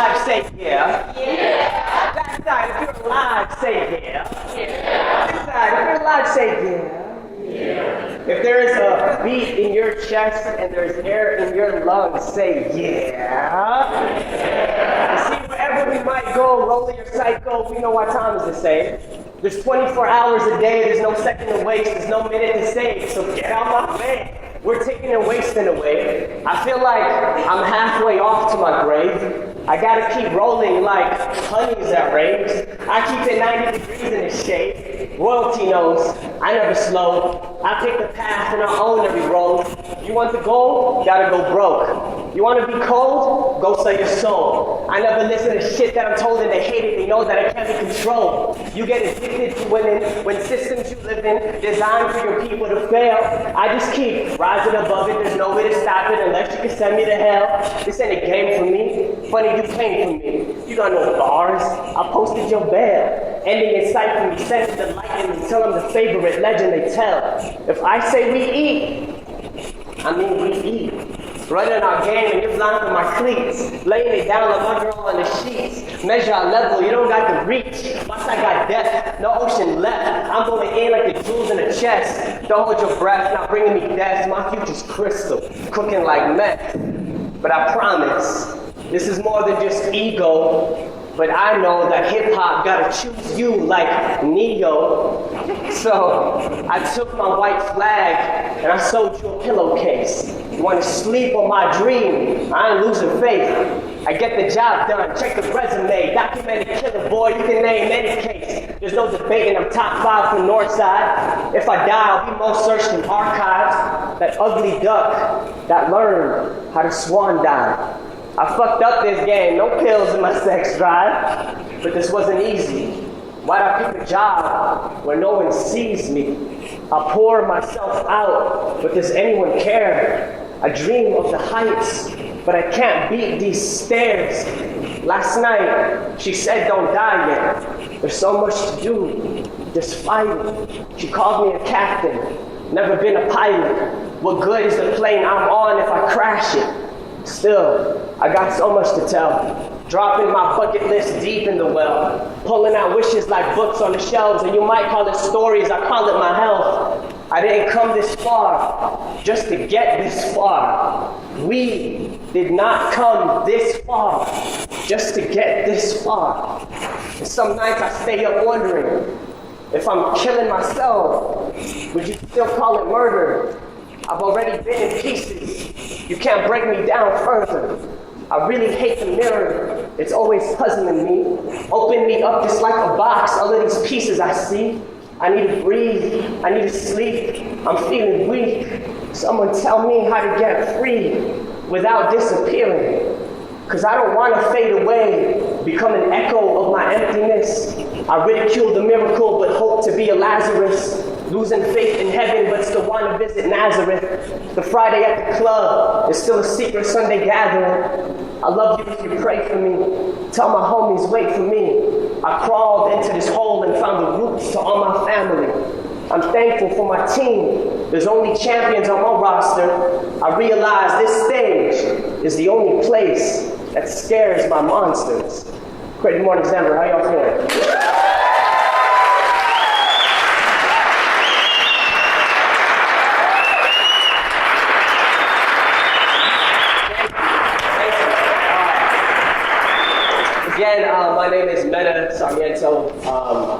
alive, say yeah. Yeah. That side, if you're alive, say yeah. Yeah. This side, if you're alive, say yeah. Yeah. If there is a beat in your chest and there's air in your lungs, say yeah. You see, wherever we might go, roller your cycle, we know our time is the same. There's 24 hours a day, there's no second to waste, there's no minute to save, so get out my way. We're taking and wasting away. I feel like I'm halfway off to my grave. I gotta keep rolling like honeys at raves. I keep it 90 degrees in the shade. Royalty knows I never slow. I take the path and I own every road. You want the gold? Gotta go broke. You wanna be cold? Go sell your soul. I never listen to shit that I'm told and they hate it. They know that I can't be controlled. You get addicted to winning when systems you live in designed for your people to fail. I just keep rising above it. There's no way to stop it unless you can send me to hell. This ain't a game for me. Funny you came for me. You got no bars. I posted your bail. Ending in sight for me. Sending the lightning. Tell them the favorite legend they tell. If I say we eat, I mean we eat. Running our game and you're blind for my cleats. Laying it down like my girl on the sheets. Measure our level, you don't got the reach. My side got depth, no ocean left. I'm going in like the jewels in the chest. Don't hold your breath, not bringing me death. My future's crystal, cooking like meth. But I promise, this is more than just ego. But I know that hip-hop gotta choose you like Neo. So I took my white flag and I sold you a pillowcase. You wanna sleep on my dream? I ain't losing faith. I get the job done, check the resume. Documented killer, boy, you can name any case. There's no debating, I'm top 5 from Northside. If I die, I'll be most searched in archives. That ugly duck that learned how to swan dive. I fucked up this game, no pills in my sex drive, but this wasn't easy. Why'd I pick a job where no one sees me? I pour myself out, but does anyone care? I dream of the heights, but I can't beat these stairs. Last night, she said don't die yet. There's so much to do, just fighting. She called me a captain, never been a pilot. What good is the plane I'm on if I crash it? Still, I got so much to tell. Dropping my bucket list deep in the well. Pulling out wishes like books on the shelves, and you might call it stories, I call it my health. I didn't come this far just to get this far. We did not come this far just to get this far. And some nights I stay up wondering, if I'm killing myself, would you still call it murder? I've already been in pieces. You can't break me down further. I really hate the mirror. It's always puzzling me. Open me up just like a box. All of these pieces I see. I need to breathe. I need to sleep. I'm feeling weak. Someone tell me how to get free without disappearing. Cause I don't want to fade away, become an echo of my emptiness. I ridicule the miracle, but hope to be a Lazarus. Losing faith in heaven, but still want to visit Nazareth. The Friday at the club is still a secret Sunday gathering. I love you if you pray for me. Tell my homies, wait for me. I crawled into this hole and found the roots to all my family. I'm thankful for my team. There's only champions on my roster. I realize this stage is the only place that scares my monsters. Creative Mornings, Denver, how y'all feeling? Again, my name is Sarmiento,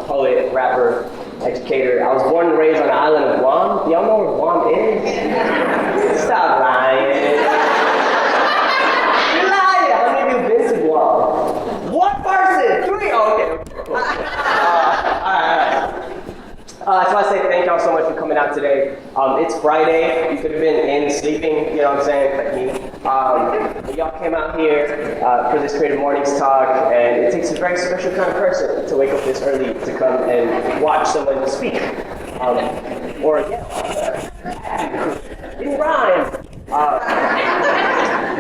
poet, rapper, educator. I was born and raised on the island of Guam. Do y'all know where Guam is? Stop lying. You're lying. How many of you been to Guam? One person. 3. Oh, okay. Cool. All right. So I say thank y'all so much for coming out today. It's Friday. You could have been in sleeping, you know what I'm saying, like me. But y'all came out here for this Creative Mornings talk, and it takes a very special kind of person to wake up this early to come and watch someone speak. Or yell. In rhyme.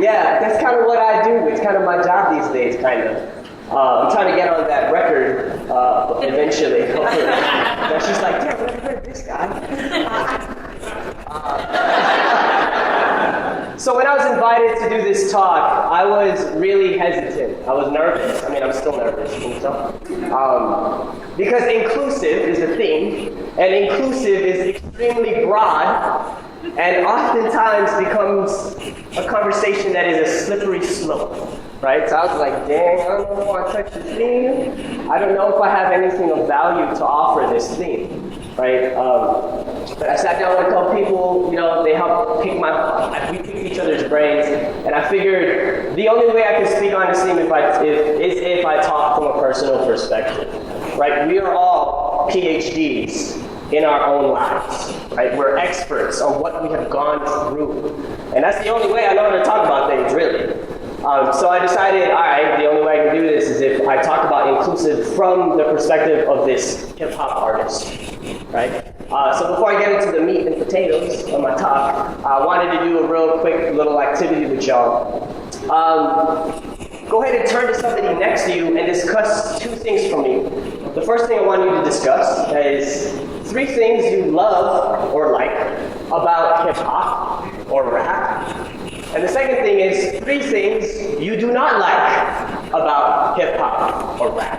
Yeah, that's kind of what I do. It's kind of my job these days, kind of. I'm trying to get on that record eventually. And she's like, damn, I've never heard this guy. So when I was invited to do this talk, I was really hesitant. I was nervous. I mean, I'm still nervous. Because inclusive is a theme, and inclusive is extremely broad, and oftentimes becomes a conversation that is a slippery slope, right? So I was like, dang, I don't know if I want to touch this theme. I don't know if I have anything of value to offer this theme, right? But I sat down with a couple people, they helped we picked each other's brains, and I figured the only way I can speak on this theme is if I talk from a personal perspective, right? We are all PhDs in our own lives, right? We're experts on what we have gone through. And that's the only way I know how to talk about things, really. So I decided, all right, the only way I can do this is if I talk about inclusive from the perspective of this hip-hop artist, right? So before I get into the meat and potatoes of my talk, I wanted to do a real quick little activity with y'all. Go ahead and turn to somebody next to you and discuss two things for me. The first thing I want you to discuss is 3 things you love or like about hip-hop or rap. And the second thing is 3 things you do not like about hip-hop or rap.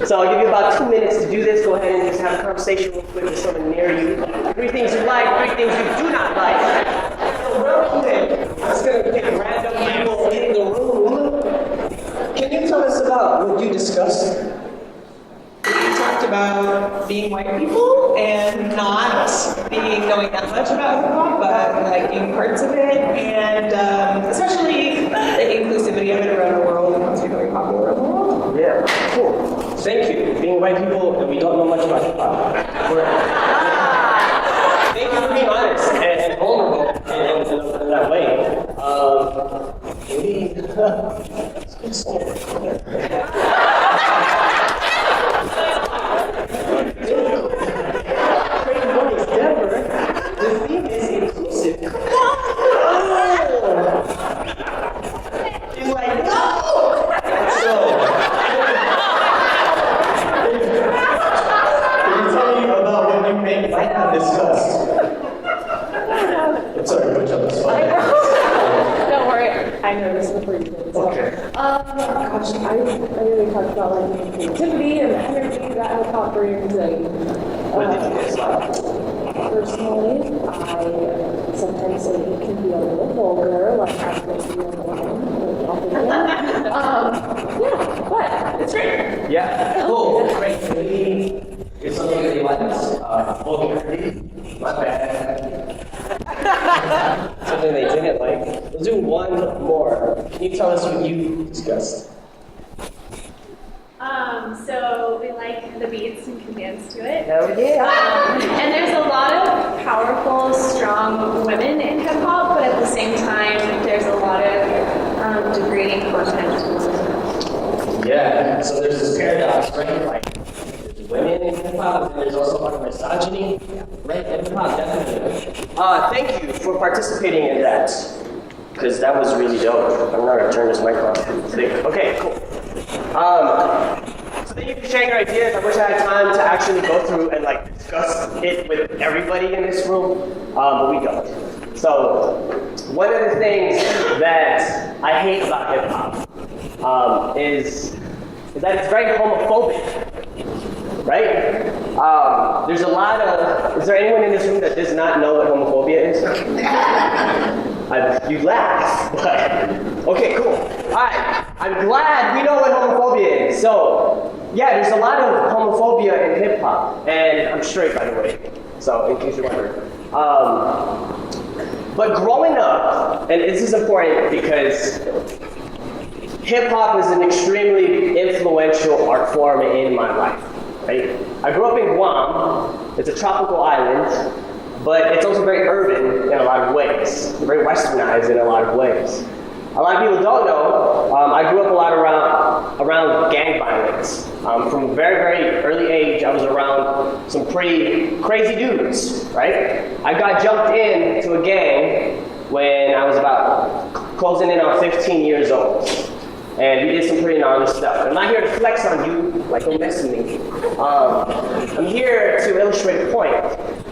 So I'll give you about 2 minutes to do this. Go ahead and just have a conversation real quick with someone near you. 3 things you like, 3 things you do not like. So real quick, I'm just going to pick random people in the room. Can you tell us about what you discussed? We talked about being white people and not knowing that much about hip hop, but liking parts of it, and especially the inclusivity of it around the world and how it's becoming popular around the world. Yeah, cool. Thank you. Being white people and we don't know much about hip hop. Thank you for being honest and vulnerable in that way. CreativeMornings Denver, the theme is inclusive. She's like, no! So, can you tell me about what you may like and discuss? I'm sorry, which of us? Don't worry, I know this before you did. So. Okay. Gosh, I really talked about like the creativity and the energy that hip hop brings, and What did you dislike? personally, I sometimes think it can be a little vulgar, like I'm going to be on the line. Yeah, but it's great. Yeah, cool, great. Maybe it's something that you like. Vulgarity, my bad. Something they didn't like. We'll do one more. Can you tell us what you discussed? So we like the beats and can dance to it. Hell yeah. And there's a lot of powerful, strong women in hip hop, but at the same time, there's a lot of degrading content. Yeah, so there's this paradox, right? Like, there's women in hip hop, and there's also a lot of misogyny, right? In hip hop, definitely. Thank you for participating in that, because that was really dope. I'm not gonna turn this mic off. Okay, cool. So thank you for sharing your ideas. I wish I had time to actually go through and discuss it with everybody in this room, but we don't. So one of the things that I hate about hip hop is that it's very homophobic, right? There's a lot of. Is there anyone in this room that does not know what homophobia is? You laugh, but okay, cool. All right, I'm glad we know what homophobia is. So, yeah, there's a lot of homophobia in hip hop, and I'm straight, by the way. So, in case you're wondering. But growing up, and this is important because hip hop is an extremely influential art form in my life. Right? I grew up in Guam. It's a tropical island. But it's also very urban in a lot of ways, very westernized in a lot of ways. A lot of people don't know, I grew up a lot around gang violence. From a very, very early age, I was around some pretty crazy dudes, right? I got jumped into a gang when I was about closing in on 15 years old. And we did some pretty gnarly stuff. I'm not here to flex on you, don't mess with me. I'm here to illustrate a point.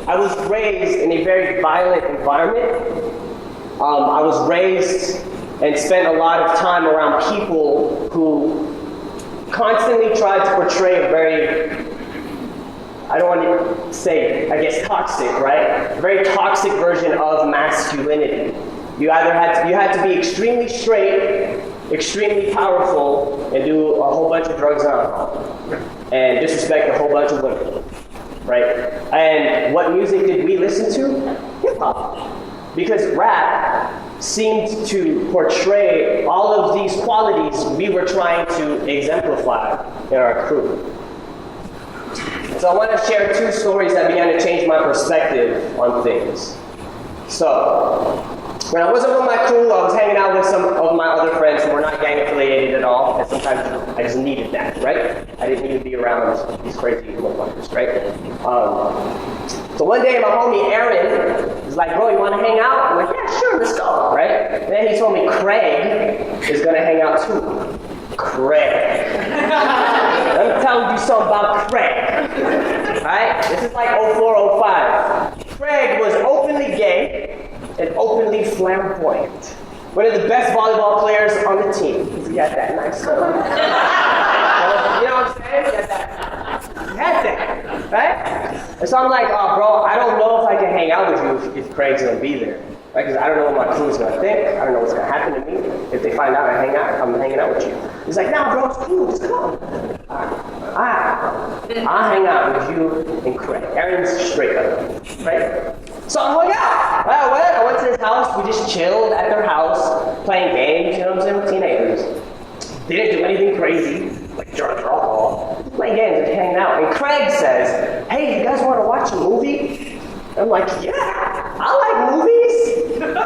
I was raised in a very violent environment. I was raised and spent a lot of time around people who constantly tried to portray a very, I don't want to say, I guess toxic, right? A very toxic version of masculinity. You had to be extremely straight, extremely powerful, and do a whole bunch of drugs and alcohol, and disrespect a whole bunch of women, right? And what music did we listen to? Hip hop, because rap seemed to portray all of these qualities we were trying to exemplify in our crew. So I want to share two stories that began to change my perspective on things. So, when I wasn't with my crew, I was hanging out with some of my other friends who were not gang affiliated at all, and sometimes I just needed that, right? I didn't need to be around these crazy motherfuckers, right? So one day my homie Aaron was like, bro, you want to hang out? I'm like, yeah, sure, let's go, right? And then he told me Craig is going to hang out too. Craig. Let me tell you something about Craig, right? This is like 04, 05. Craig was openly gay and openly flamboyant. One of the best volleyball players on the team. He had that nice you know what I'm saying? He had that, right? And so I'm like, oh, bro, I don't know if I can hang out with you if Craig's gonna be there, right? Because I don't know what my crew's gonna think. I don't know what's gonna happen to me if they find out I'm hanging out with you. He's like, nah, bro, it's cool, just come. I'll hang out with you and Craig. Aaron's straight up, right? So I hung out. I went to his house. We just chilled at their house, playing games, you know what I'm saying, with teenagers. Didn't do anything crazy, like drugs or alcohol. Just playing games and hanging out. And Craig says, hey, you guys want to watch a movie? I'm like, yeah, I like movies.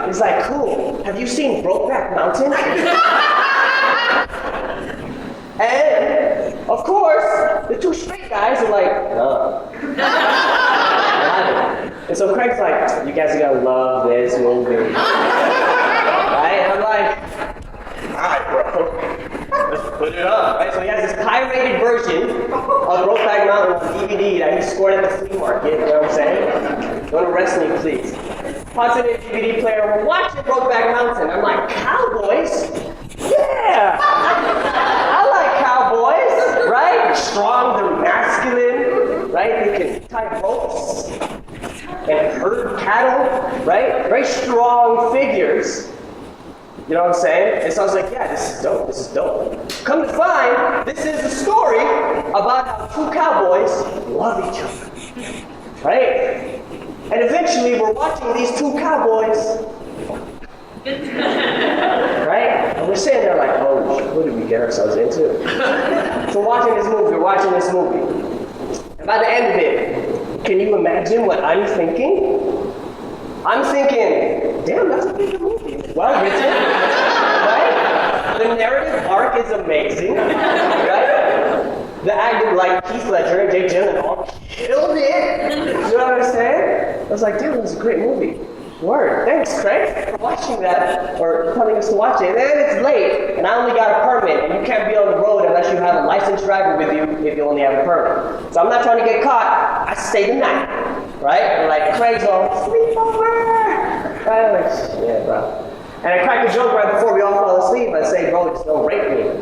He's like, cool. Have you seen Brokeback Mountain? And, of course, the two straight guys are like, no. And so Craig's like, you guys are gonna love this movie. Right? And I'm like, alright, bro. Let's put it up. Right? So he has this pirated version of Brokeback Mountain on DVD that he scored at the flea market, you know what I'm saying? Don't arrest me, please. Pops in the DVD player, we're watching Brokeback Mountain. I'm like, cowboys? Yeah! I like cowboys, right? Strong, they're masculine, right? They can tie ropes and herd cattle, right? Very strong figures. You know what I'm saying? And so I was like, yeah, this is dope, this is dope. Come to find, this is a story about how two cowboys love each other, right? And eventually we're watching these two cowboys, right? And we're sitting there like, oh, what did we get ourselves into? So we're watching this movie. And by the end of it, can you imagine what I'm thinking? I'm thinking, damn, that's a good movie. Well written, right? The narrative arc is amazing, right? The acting, like Keith Ledger and Jake Gyllenhaal, killed it. You know what I'm saying? I was like, damn, it was a great movie. Word. Thanks, Craig, for watching that, or telling us to watch it. And then it's late, and I only got a permit, and you can't be on the road unless you have a licensed driver with you if you only have a permit. So I'm not trying to get caught. I stay the night, right? And like, Craig's all, sleepover! Right? I'm like, yeah, bro. And I crack a joke right before we all fall asleep. I say, bro, just don't rape me.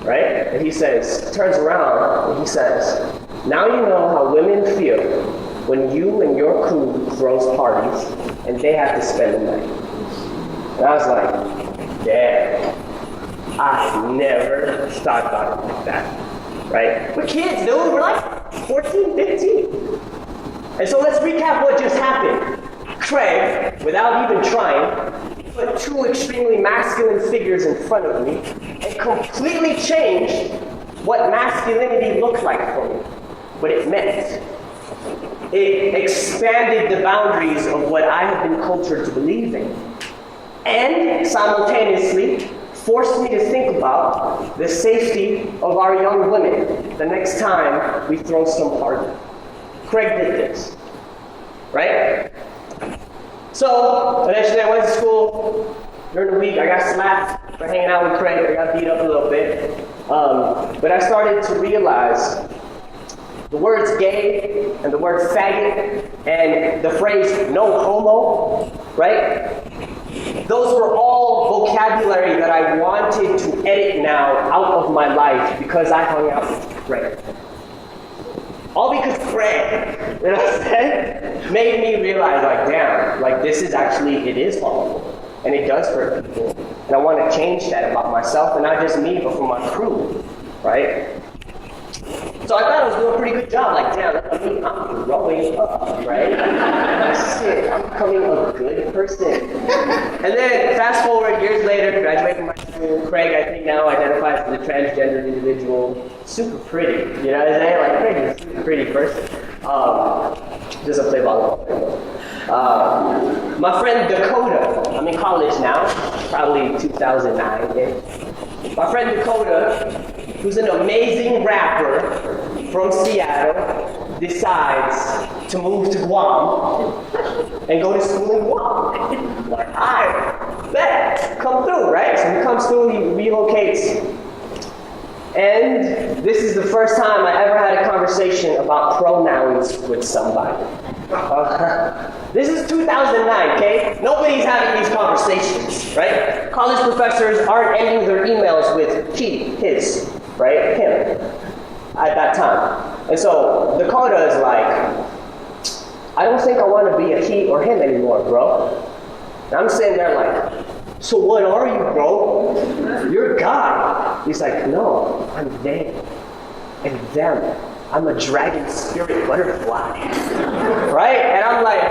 Right? And he turns around, and he says, now you know how women feel when you and your crew throws parties and they have to spend the night. And I was like, damn, I never thought about it like that, right? We're kids, dude, we're like 14, 15. And so let's recap what just happened. Craig, without even trying, put two extremely masculine figures in front of me and completely changed what masculinity looked like for me, what it meant. It expanded the boundaries of what I had been cultured to believe in. And simultaneously, forced me to think about the safety of our young women the next time we throw some party. Craig did this, right? So, eventually I went to school. During the week, I got slapped for hanging out with Craig. I got beat up a little bit. But I started to realize the words gay and the word faggot and the phrase no homo, right? those were all vocabulary that I wanted to edit now out of my life because I hung out with Craig. All because Craig, you know what I'm saying, made me realize, like, damn, like this is actually, it is harmful. And it does hurt people. And I want to change that about myself, and not just me, but for my crew, right? So I thought I was doing a pretty good job. Like, damn, look at me, I'm growing up, right? Shit, I'm becoming a good person. And then, fast forward years later, graduate from my school, Craig, I think now identifies as a transgender individual. Super pretty, you know what I'm saying? Like, Craig is a super pretty person. Doesn't play volleyball. My friend Dakota, I'm in college now, probably 2009. My friend Dakota, who's an amazing rapper from Seattle, decides to move to Guam and go to school in Guam. Like, I bet, come through, right? So he comes through, he relocates. And this is the first time I ever had a conversation about pronouns with somebody. This is 2009, okay? Nobody's having these conversations, right? College professors aren't ending their emails with he, his, right? Him, at that time. And so Dakota is like, I don't think I want to be a he or him anymore, bro. And I'm sitting there like, so what are you, bro? You're a guy. He's like, no, I'm they and them. I'm a dragon spirit butterfly. Right? And I'm like,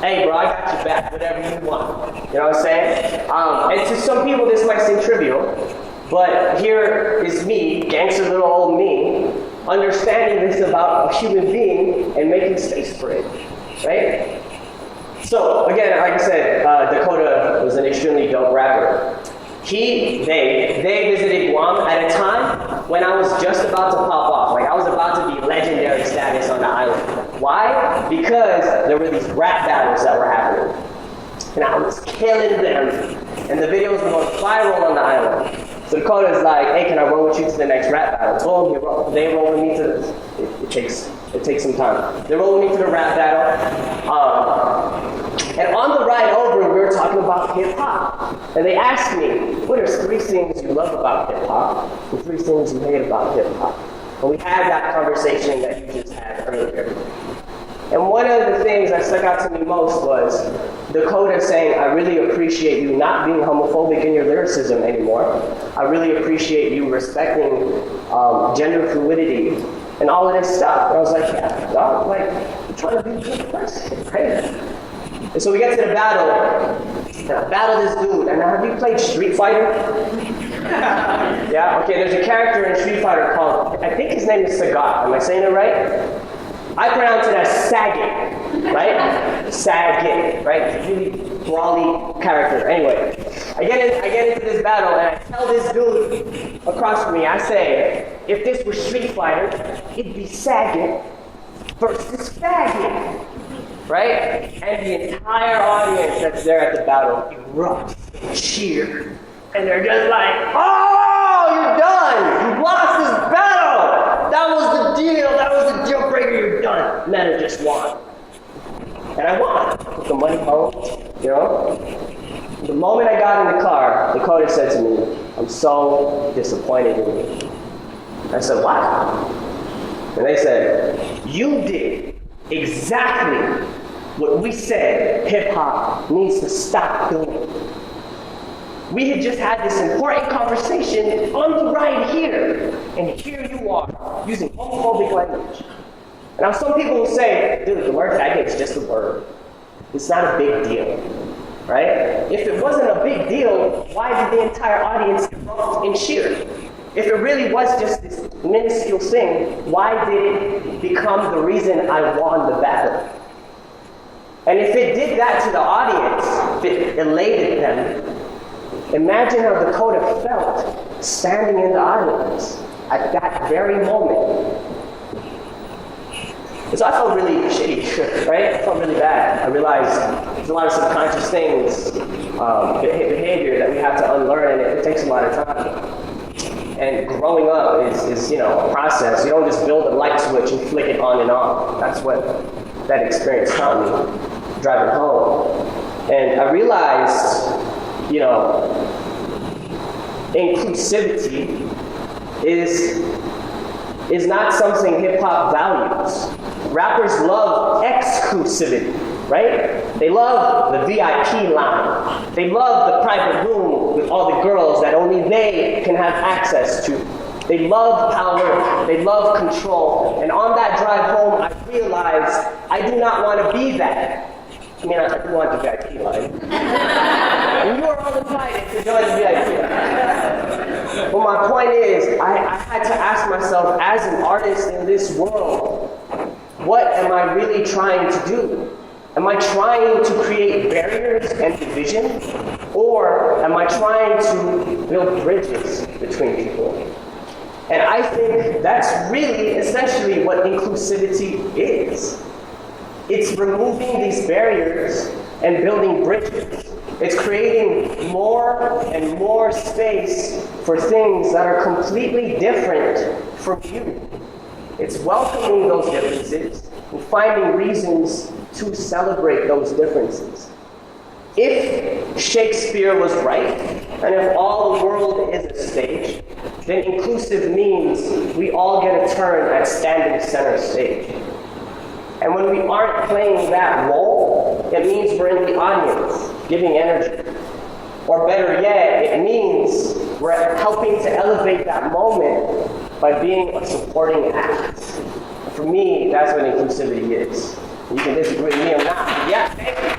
hey, bro, I got your back, whatever you want. You know what I'm saying? And to some people, this might seem trivial, but here is me, gangster little old me, understanding this about a human being and making space for it. Right? So, again, like I said, Dakota was an extremely dope rapper. They visited Guam at a time when I was just about to pop off. Like, I was about to be legendary status on the island. Why? Because there were these rap battles that were happening. And I was killing them. And the videos were going viral on the island. So Dakota's like, hey, can I roll with you to the next rap battle? They roll with me to it takes some time. They roll with me to the rap battle. And on the ride over, we were talking about hip-hop. And they asked me, what are 3 things you love about hip-hop and 3 things you hate about hip-hop? And we had that conversation that you just had earlier. And one of the things that stuck out to me most was Dakota saying, I really appreciate you not being homophobic in your lyricism anymore. I really appreciate you respecting gender fluidity and all of this stuff. And I was like, yeah, dog, like, I'm trying to be a good person, right? And so we get to the battle, and I battle this dude. And now, have you played Street Fighter? Yeah? Okay, there's a character in Street Fighter called, I think his name is Sagat. Am I saying it right? I pronounce it as Sagat, right? Sagat, right? Really brawly character. Anyway, I get into this battle, and I tell this dude across from me, I say, if this was Street Fighter, it'd be Sagat versus Faggot. Right? And the entire audience that's there at the battle erupts and cheer. And they're just like, oh, you're done! You lost this battle! That was the deal! That was the deal breaker, you're done! Meta just won. And I won. Took the money home, you know? The moment I got in the car, Dakota said to me, I'm so disappointed in you. I said, what? And they said, you did exactly what we said hip-hop needs to stop doing. We had just had this important conversation on the ride here, and here you are, using homophobic language. And now some people will say, dude, the word faggot is just a word. It's not a big deal, right? If it wasn't a big deal, why did the entire audience erupt and cheer? If it really was just this minuscule thing, why did it become the reason I won the battle? And if it did that to the audience, if it elated them, imagine how Dakota felt standing in the audience at that very moment. And so I felt really shitty, right? I felt really bad. I realized there's a lot of subconscious things, behavior that we have to unlearn, and it takes a lot of time. And growing up is a process. You don't just build a light switch and flick it on and off. That's what that experience taught me. driving home. And I realized, you know, inclusivity is not something hip-hop values. Rappers love exclusivity, right? They love the VIP line. They love the private room with all the girls that only they can have access to. They love power, they love control. And on that drive home, I realized I do not want to be that. I mean, I do want the VIP line. And you are all invited to join the VIP line. But my point is, I had to ask myself, as an artist in this world, what am I really trying to do? Am I trying to create barriers and division? Or am I trying to build bridges between people? And I think that's really essentially what inclusivity is. It's removing these barriers and building bridges. It's creating more and more space for things that are completely different from you. It's welcoming those differences and finding reasons to celebrate those differences. If Shakespeare was right, and if all the world is a stage, then inclusive means we all get a turn at standing center stage. And when we aren't playing that role, it means we're in the audience, giving energy. Or better yet, it means we're helping to elevate that moment by being a supporting act. For me, that's what inclusivity is. You can disagree with me or not. Yeah,